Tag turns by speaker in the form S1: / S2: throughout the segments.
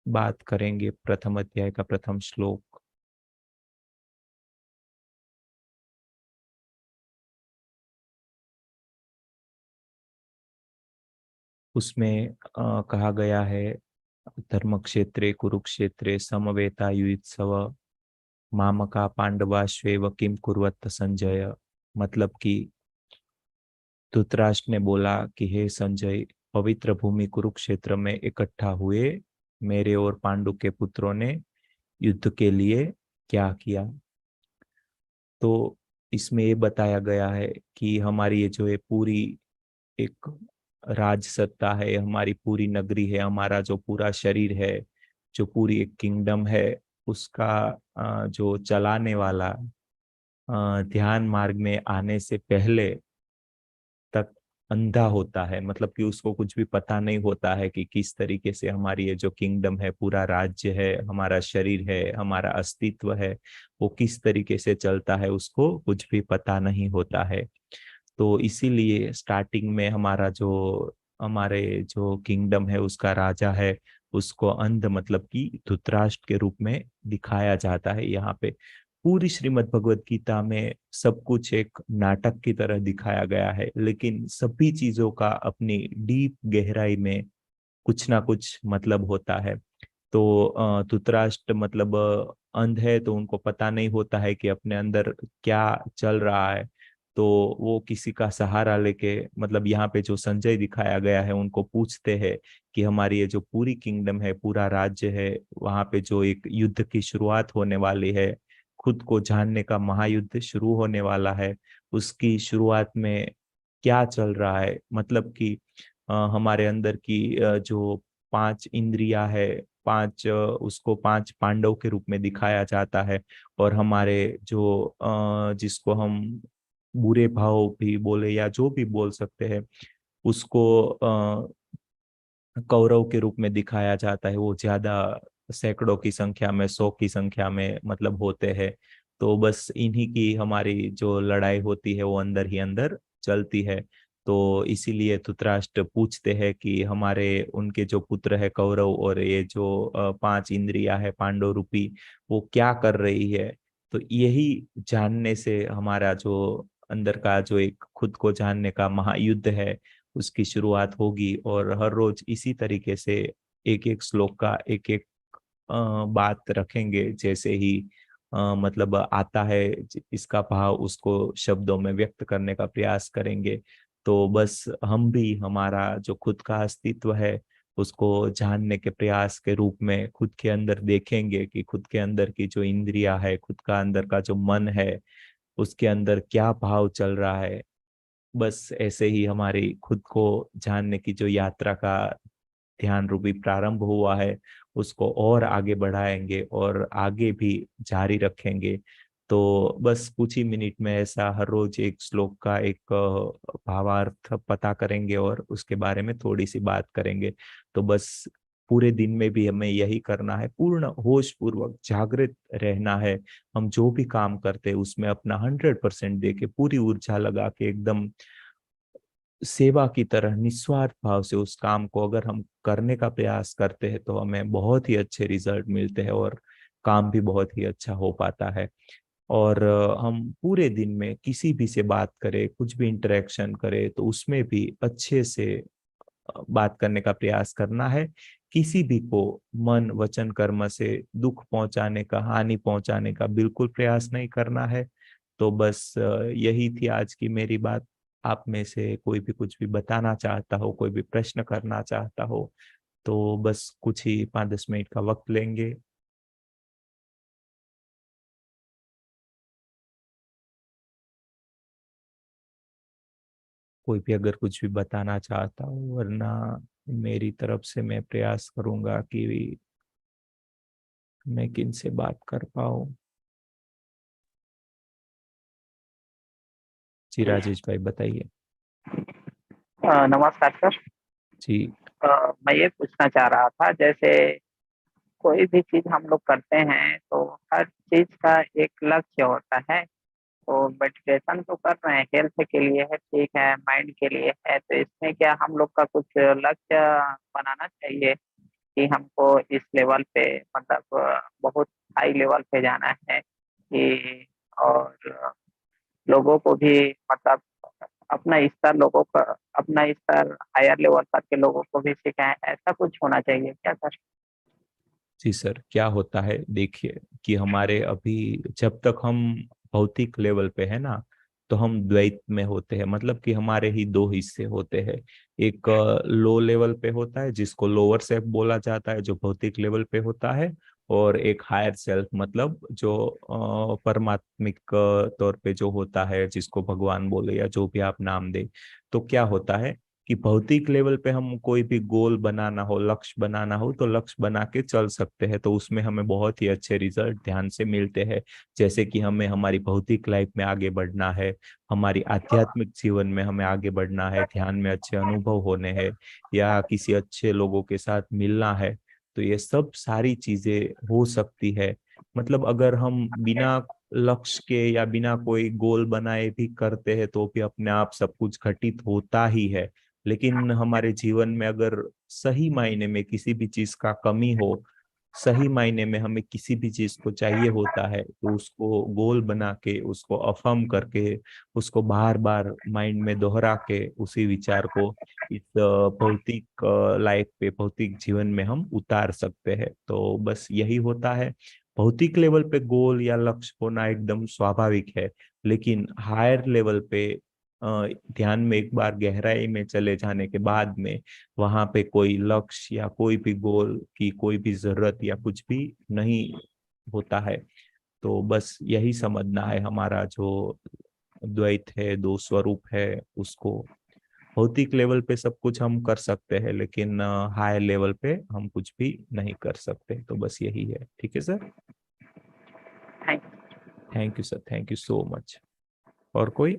S1: बात करेंगे प्रथम अध्याय का प्रथम श्लोक। उसमें कहा गया है, धर्म क्षेत्रे कुरुक्षेत्रे समवेतायुत्सव मामका पांडवाश्वेव किम कुर्वत संजय। मतलब कि धृतराष्ट्र ने बोला कि हे संजय, पवित्र भूमि कुरुक्षेत्र में इकट्ठा हुए मेरे और पांडु के पुत्रों ने युद्ध के लिए क्या किया। तो इसमें ये बताया गया है कि हमारी ये जो है पूरी एक राज सत्ता है, हमारी पूरी नगरी है, हमारा जो पूरा शरीर है, जो पूरी एक किंगडम है, उसका जो चलाने वाला ध्यान मार्ग में आने से पहले तक अंधा होता है। मतलब कि उसको कुछ भी पता नहीं होता है कि किस तरीके से हमारी ये जो किंगडम है, पूरा राज्य है, हमारा शरीर है, हमारा अस्तित्व है, वो किस तरीके से चलता है, उसको कुछ भी पता नहीं होता है। तो इसीलिए स्टार्टिंग में हमारे जो किंगडम है, उसका राजा है, उसको अंध मतलब कि धृतराष्ट्र के रूप में दिखाया जाता है। यहाँ पे पूरी श्रीमद् भगवत गीता में सब कुछ एक नाटक की तरह दिखाया गया है, लेकिन सभी चीजों का अपनी डीप गहराई में कुछ ना कुछ मतलब होता है। तो धृतराष्ट्र मतलब अंध है, तो उनको पता नहीं होता है कि अपने अंदर क्या चल रहा है। तो वो किसी का सहारा लेके, मतलब यहाँ पे जो संजय दिखाया गया है, उनको पूछते हैं कि हमारी ये जो पूरी किंगडम है, पूरा राज्य है, वहां पे जो एक युद्ध की शुरुआत होने वाली है, खुद को जानने का महायुद्ध शुरू होने वाला है, उसकी शुरुआत में क्या चल रहा है। मतलब कि हमारे अंदर की जो पांच इंद्रिया है, उसको पांच पांडव के रूप में दिखाया जाता है। और हमारे जो जिसको हम बुरे भाव भी बोले या जो भी बोल सकते हैं, उसको कौरव के रूप में दिखाया जाता है। वो ज्यादा सैकड़ों की संख्या में, 100 की संख्या में मतलब होते हैं। तो बस इन्हीं की हमारी जो लड़ाई होती है, वो अंदर ही अंदर चलती है। तो इसीलिए धृतराष्ट्र पूछते हैं कि हमारे उनके जो पुत्र है कौरव, और ये जो पांच इंद्रियां है पांडव रूपी, वो क्या कर रही है। तो यही जानने से हमारा जो अंदर का जो एक खुद को जानने का महायुद्ध है, उसकी शुरुआत होगी। और हर रोज इसी तरीके से एक एक श्लोक का एक एक बात रखेंगे। जैसे ही मतलब आता है इसका भाव, उसको शब्दों में व्यक्त करने का प्रयास करेंगे। तो बस हम भी हमारा जो खुद का अस्तित्व है, उसको जानने के प्रयास के रूप में खुद के अंदर देखेंगे कि खुद के अंदर की जो इंद्रियां है, खुद का अंदर का जो मन है, उसके अंदर क्या भाव चल रहा है। बस ऐसे ही हमारी खुद को जानने की जो यात्रा का ध्यान रूपी प्रारंभ हुआ है, उसको और आगे बढ़ाएंगे और आगे भी जारी रखेंगे। तो बस कुछ ही मिनट में ऐसा हर रोज एक श्लोक का एक भावार्थ पता करेंगे और उसके बारे में थोड़ी सी बात करेंगे। तो बस पूरे दिन में भी हमें यही करना है, पूर्ण होश पूर्वक जागृत रहना है। हम जो भी काम करते हैं उसमें अपना 100% दे के, पूरी ऊर्जा लगा के, एकदम सेवा की तरह निस्वार्थ भाव से उस काम को अगर हम करने का प्रयास करते हैं, तो हमें बहुत ही अच्छे रिजल्ट मिलते हैं और काम भी बहुत ही अच्छा हो पाता है। और हम पूरे दिन में किसी भी से बात करें, कुछ भी इंटरेक्शन करें, तो उसमें भी अच्छे से बात करने का प्रयास करना है। किसी भी को मन वचन कर्म से दुख पहुंचाने का, हानि पहुंचाने का बिल्कुल प्रयास नहीं करना है। तो बस यही थी आज की मेरी बात। आप में से कोई भी कुछ भी बताना चाहता हो, कोई भी प्रश्न करना चाहता हो, तो बस कुछ ही 5-10 मिनट का वक्त लेंगे। कोई भी अगर कुछ भी बताना चाहता हो, वरना मेरी तरफ से मैं प्रयास करूंगा कि मैं किन से बात कर पाऊँ। जी राजेश भाई बताइए।
S2: नमस्कार सर।
S1: जी।
S2: मैं ये पूछना चाह रहा था, जैसे कोई भी चीज हम लोग करते हैं तो हर चीज का एक लक्ष्य होता है। तो मेडिटेशन तो कर रहे हैं, हेल्थ के लिए है, ठीक है, माइंड के लिए है, तो इसमें क्या हम लोग का कुछ लक्ष्य बनाना चाहिए कि हमको इस लेवल पे मतलब बहुत हाई लेवल पे जाना है कि और लोगों को भी मतलब अपना स्तर हायर लेवल तक के लोगों को भी सिखाएँ, ऐसा कुछ होना चाहिए क्या सर?
S1: जी सर, क्या होता है देखिए कि हमारे अभी जब तक हम भौतिक लेवल पे है ना, तो हम द्वैत में होते हैं, मतलब कि हमारे ही दो हिस्से होते हैं। एक लो लेवल पे होता है जिसको लोअर सेल्फ बोला जाता है, जो भौतिक लेवल पे होता है। और एक हायर सेल्फ मतलब जो परमात्मिक तौर पे जो होता है, जिसको भगवान बोले या जो भी आप नाम दे। तो क्या होता है कि भौतिक लेवल पे हम कोई भी गोल बनाना हो, लक्ष्य बनाना हो, तो लक्ष्य बना के चल सकते हैं, तो उसमें हमें बहुत ही अच्छे रिजल्ट ध्यान से मिलते हैं। जैसे कि हमें हमारी भौतिक लाइफ में आगे बढ़ना है, हमारी आध्यात्मिक जीवन में हमें आगे बढ़ना है, ध्यान में अच्छे अनुभव होने हैं, या किसी अच्छे लोगों के साथ मिलना है, तो ये सब सारी चीजें हो सकती है। मतलब अगर हम बिना लक्ष्य के या बिना कोई गोल बनाए भी करते हैं तो भी अपने आप सब कुछ घटित होता ही है। लेकिन हमारे जीवन में अगर सही मायने में किसी भी चीज का कमी हो, सही मायने में हमें किसी भी चीज को चाहिए होता है, तो उसको गोल बना के, उसको अफर्म करके, उसको बार बार माइंड में दोहरा के उसी विचार को इस भौतिक लाइफ पे, भौतिक जीवन में हम उतार सकते हैं। तो बस यही होता है। भौतिक लेवल पे गोल या लक्ष्य होना एकदम स्वाभाविक है, लेकिन हायर लेवल पे ध्यान में एक बार गहराई में चले जाने के बाद में वहां पे कोई लक्ष्य या कोई भी गोल की कोई भी जरूरत या कुछ भी नहीं होता है। तो बस यही समझना है, हमारा जो द्वैत है, दो स्वरूप है, उसको भौतिक लेवल पे सब कुछ हम कर सकते हैं, लेकिन हायर लेवल पे हम कुछ भी नहीं कर सकते। तो बस यही है। ठीक है sir.
S2: Thank
S1: thank you sir, thank you so much. और कोई?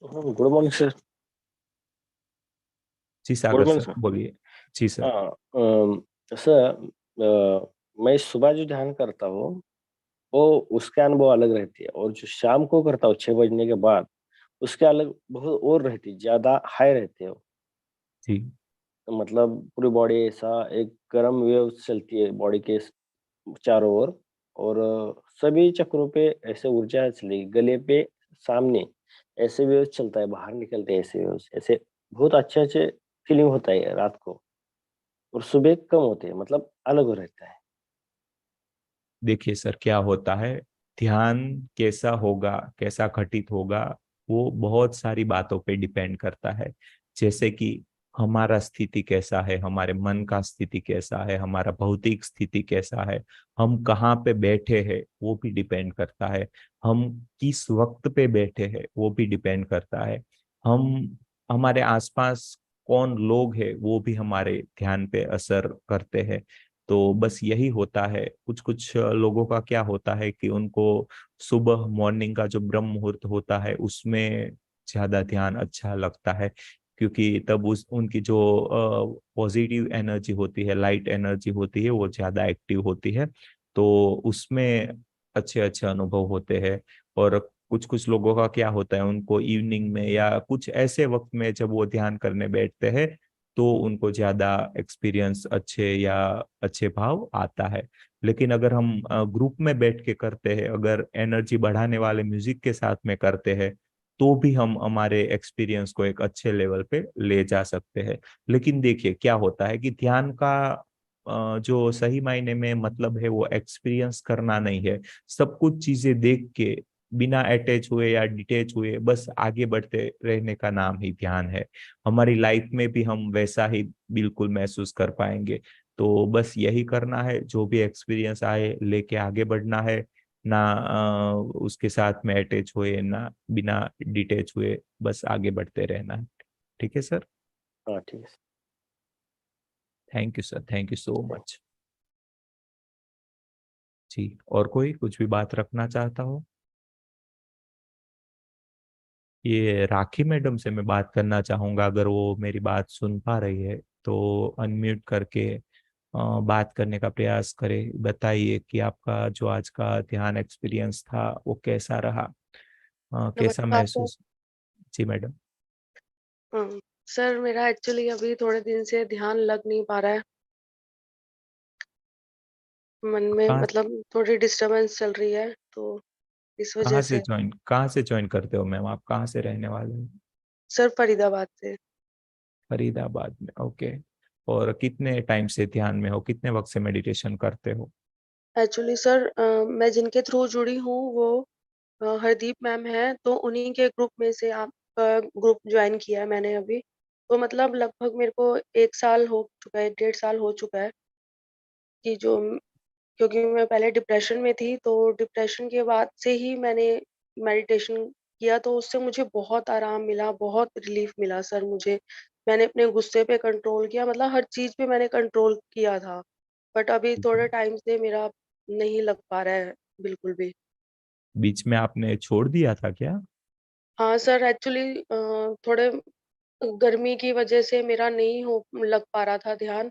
S3: Good morning sir.
S1: जी
S3: good
S1: Sagar
S3: morning
S1: sir
S3: sir.
S1: बोलिए। जी सर।
S3: हाँ, सर, मैं सुबह जो ध्यान करता हूँ वो उसके अनुभव अलग रहती है, और जो शाम को करता हूँ 6 बजने के बाद उसके अलग बहुत और रहती है, ज्यादा हाई रहते हो।
S1: जी
S3: तो मतलब पूरी बॉडी ऐसा एक गर्म वेव चलती है बॉडी के चारों ओर, और सभी चक्रों पे ऐसे ऊर्जा चलेगी, गले पे सामने ऐसे वेव चलता है, बाहर निकलते हैं ऐसे वेव, ऐसे बहुत अच्छे अच्छे फीलिंग होता है रात को, और सुबह कम होते हैं, मतलब अलग हो रहता है।
S1: देखिए सर, क्या होता है, ध्यान कैसा होगा, कैसा घटित होगा, वो बहुत सारी बातों पे डिपेंड करता है। जैसे कि हमारा स्थिति कैसा है, हमारे मन का स्थिति कैसा है, हमारा भौतिक स्थिति कैसा है, हम कहाँ पे बैठे हैं वो भी डिपेंड करता है, हम किस वक्त पे बैठे हैं वो भी डिपेंड करता है, हम हमारे आसपास कौन लोग हैं वो भी हमारे ध्यान पे असर करते हैं। तो बस यही होता है। कुछ कुछ लोगों का क्या होता है कि उनको सुबह मॉर्निंग का जो ब्रह्म मुहूर्त होता है उसमें ज्यादा ध्यान अच्छा लगता है, क्योंकि तब उस उनकी जो पॉजिटिव एनर्जी होती है, लाइट एनर्जी होती है, वो ज्यादा एक्टिव होती है, तो उसमें अच्छे अच्छे अनुभव होते हैं। और कुछ कुछ लोगों का क्या होता है, उनको इवनिंग में या कुछ ऐसे वक्त में जब वो ध्यान करने बैठते हैं तो उनको ज्यादा एक्सपीरियंस अच्छे या अच्छे भाव आता है। लेकिन अगर हम ग्रुप में बैठ के करते हैं, अगर एनर्जी बढ़ाने वाले म्यूजिक के साथ में करते हैं, तो भी हम हमारे एक्सपीरियंस को एक अच्छे लेवल पे ले जा सकते हैं। लेकिन देखिए क्या होता है कि ध्यान का जो सही मायने में मतलब है वो एक्सपीरियंस करना नहीं है, सब कुछ चीजें देख के बिना अटैच हुए या डिटेच हुए बस आगे बढ़ते रहने का नाम ही ध्यान है। हमारी लाइफ में भी हम वैसा ही बिल्कुल महसूस कर पाएंगे। तो बस यही करना है, जो भी एक्सपीरियंस आए लेके आगे बढ़ना है, ना उसके साथ में अटैच हुए ना बिना डिटेच हुए, बस आगे बढ़ते रहना है। ठीक है सर।
S3: हाँ ठीक है
S1: thank you sir, thank you so
S3: sir.
S1: Much. जी, और कोई कुछ भी बात रखना चाहता हो? ये राखी मैडम से मैं बात करना चाहूंगा, अगर वो मेरी बात सुन पा रही है तो अनम्यूट करके बात करने का प्रयास करें। बताइए कि आपका जो आज का ध्यान एक्सपीरियंस था वो कैसा रहा, कैसा
S4: नमस्कार सर।
S1: महसूस? जी मैडम।
S4: सर मेरा एक्चुअली अभी थोड़े दिन से ध्यान लग नहीं पा रहा है। मन में
S1: कहाँ
S4: मतलब थोड़ी डिस्टरबेंस चल रही है, तो इस वजह से।
S1: कहाँ से ज्वाइन करते हो मैम? आप कहाँ से रहने वाले हो?
S4: सर फरीदाबाद से।
S1: फरीदाबाद में, ओके। और कितने टाइम से ध्यान में हो, कितने वक्त से मेडिटेशन करते हो?
S4: एक्चुअली सर मैं जिनके थ्रू जुड़ी हूँ वो हरदीप मैम हैं, तो उन्हीं के ग्रुप में से आपका ग्रुप ज्वाइन किया है मैंने अभी। तो मतलब लगभग मेरे को 1 साल हो चुका है, 1.5 साल हो चुका है कि जो क्योंकि मैं पहले डिप्रेशन में थी, तो डिप्रेशन के बाद से ही मैंने मेडिटेशन किया, तो उससे मुझे बहुत आराम मिला, बहुत रिलीफ मिला सर मुझे। मैंने अपने गुस्से पे कंट्रोल किया, मतलब हर चीज़ पे मैंने कंट्रोल किया था। बट अभी थोड़े टाइम से मेरा नहीं लग पा रहा है बिल्कुल भी।
S1: बीच में आपने छोड़ दिया था क्या?
S4: हाँ सर, एक्चुअली थोड़े गर्मी की वजह से मेरा नहीं हो लग पा रहा था ध्यान,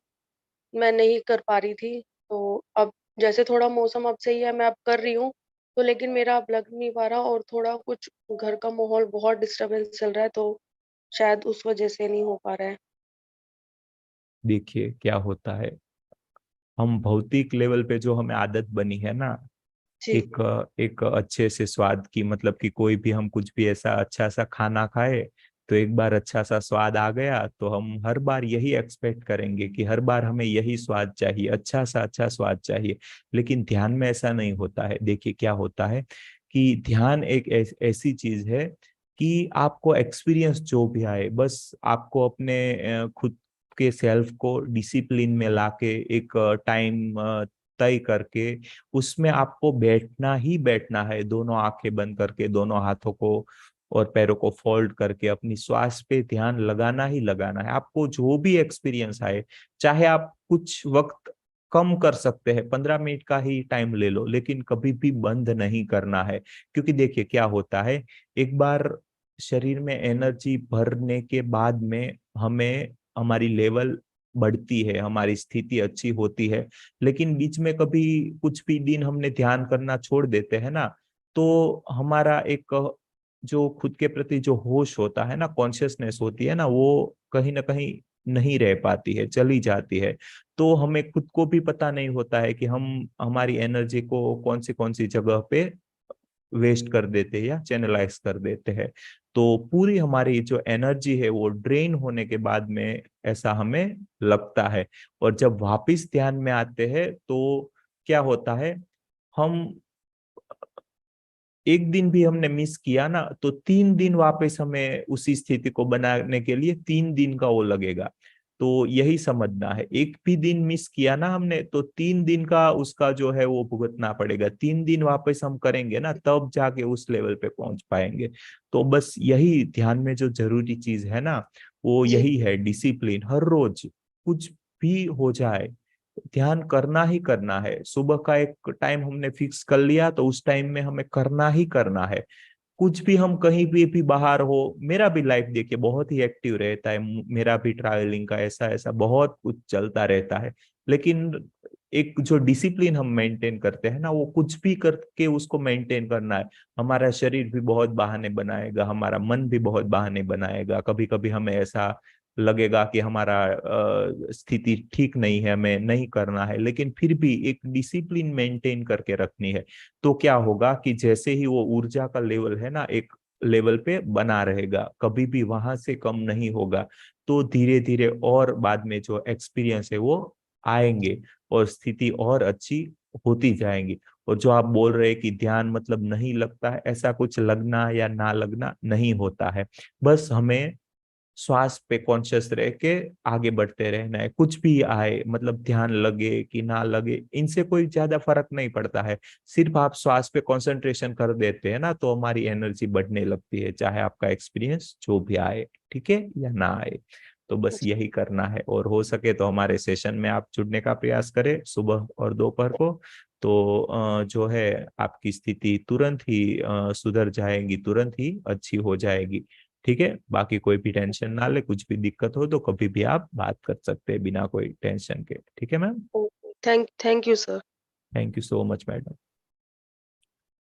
S4: मैं नहीं कर पा रही थी। तो अब जैसे थोड़ा मौसम अब सही है, मैं अब कर रही हूँ, तो लेकिन मेरा अब लग नहीं पा रहा और थोड़ा कुछ घर का माहौल बहुत डिस्टर्बेंस चल रहा है, तो शायद उस वजह से नहीं हो पा रहा है।
S1: देखिए क्या होता है, हम भौतिक लेवल पे जो हमें आदत बनी है ना,
S4: जी,
S1: एक एक अच्छे से स्वाद की, मतलब कि कोई भी हम कुछ भी ऐसा अच्छा सा खाना खाए, तो एक बार अच्छा सा स्वाद आ गया तो हम हर बार यही एक्सपेक्ट करेंगे कि हर बार हमें यही स्वाद चाहिए, अच्छा सा अच्छा स्वाद चाहिए। लेकिन ध्यान में ऐसा नहीं होता है। देखिए क्या होता है कि ध्यान एक ऐसी चीज है कि आपको एक्सपीरियंस जो भी आए, बस आपको अपने खुद के सेल्फ को डिसिप्लिन में लाके एक टाइम तय करके उसमें आपको बैठना ही बैठना है, दोनों आंखें बंद करके, दोनों हाथों को और पैरों को फोल्ड करके अपनी श्वास पे ध्यान लगाना ही लगाना है। आपको जो भी एक्सपीरियंस आए, चाहे आप कुछ वक्त कम कर सकते हैं, 15 मिनट का ही टाइम ले लो, लेकिन कभी भी बंद नहीं करना है। क्योंकि देखिए क्या होता है, एक बार शरीर में एनर्जी भरने के बाद में हमें हमारी लेवल बढ़ती है, हमारी स्थिति अच्छी होती है। लेकिन बीच में कभी कुछ भी दिन हमने ध्यान करना छोड़ देते हैं ना, तो हमारा एक जो खुद के प्रति जो होश होता है ना, कॉन्शियसनेस होती है ना, वो कहीं ना कहीं नहीं रह पाती है, चली जाती है। तो हमें खुद को भी पता नहीं होता है कि हम हमारी एनर्जी को कौन सी जगह पे वेस्ट कर देते हैं या चैनलाइज कर देते हैं। तो पूरी हमारी जो एनर्जी है वो ड्रेन होने के बाद में ऐसा हमें लगता है। और जब वापस ध्यान में आते हैं तो क्या होता है, हम एक दिन भी हमने मिस किया ना, तो 3 दिन वापस हमें उसी स्थिति को बनाने के लिए 3 दिन का वो लगेगा। तो यही समझना है, एक भी दिन मिस किया ना हमने, तो 3 दिन का उसका जो है वो भुगतना पड़ेगा। 3 दिन वापस हम करेंगे ना, तब जाके उस लेवल पे पहुंच पाएंगे। तो बस यही ध्यान में जो जरूरी चीज है ना, वो
S4: जी,
S1: यही है डिसिप्लिन। हर रोज कुछ भी हो जाए, ध्यान करना ही करना है। सुबह का एक टाइम हमने फिक्स कर लिया, तो उस टाइम में हमें करना ही करना है। कुछ भी हम कहीं भी बाहर हो, मेरा भी लाइफ देखिए बहुत ही एक्टिव रहता है, मेरा भी ट्रैवलिंग का ऐसा ऐसा बहुत कुछ चलता रहता है। लेकिन एक जो डिसिप्लिन हम मेंटेन करते हैं ना, वो कुछ भी करके उसको मेंटेन करना है। हमारा शरीर भी बहुत बहाने बनाएगा, हमारा मन भी बहुत बहाने बनाएगा। कभी कभी हमें ऐसा लगेगा कि हमारा स्थिति ठीक नहीं है, हमें नहीं करना है, लेकिन फिर भी एक डिसिप्लिन मेंटेन करके रखनी है। तो क्या होगा कि जैसे ही वो ऊर्जा का लेवल है ना, एक लेवल पे बना रहेगा, कभी भी वहां से कम नहीं होगा। तो धीरे धीरे और बाद में जो एक्सपीरियंस है वो आएंगे और स्थिति और अच्छी होती जाएंगी। और जो आप बोल रहे हैं कि ध्यान मतलब नहीं लगता है, ऐसा कुछ लगना या ना लगना नहीं होता है। बस हमें श्वास पे कॉन्शियस रह के आगे बढ़ते रहना है। कुछ भी आए, मतलब ध्यान लगे कि ना लगे, इनसे कोई ज्यादा फर्क नहीं पड़ता है। सिर्फ आप श्वास पे कंसंट्रेशन कर देते हैं ना, तो हमारी एनर्जी बढ़ने लगती है, चाहे आपका एक्सपीरियंस जो भी आए, ठीक है या ना आए। तो बस
S4: जी।
S1: यही करना है। और हो सके तो हमारे सेशन में आप जुड़ने का प्रयास करें सुबह और दोपहर को। तो जो है आपकी स्थिति तुरंत ही सुधर जाएगी, तुरंत ही अच्छी हो जाएगी। ठीक है, बाकी कोई भी टेंशन ना ले, कुछ भी दिक्कत हो तो कभी भी आप बात कर सकते हैं बिना कोई टेंशन के। ठीक है ma'am?
S4: Okay, thank you sir.
S1: Thank you so much madam.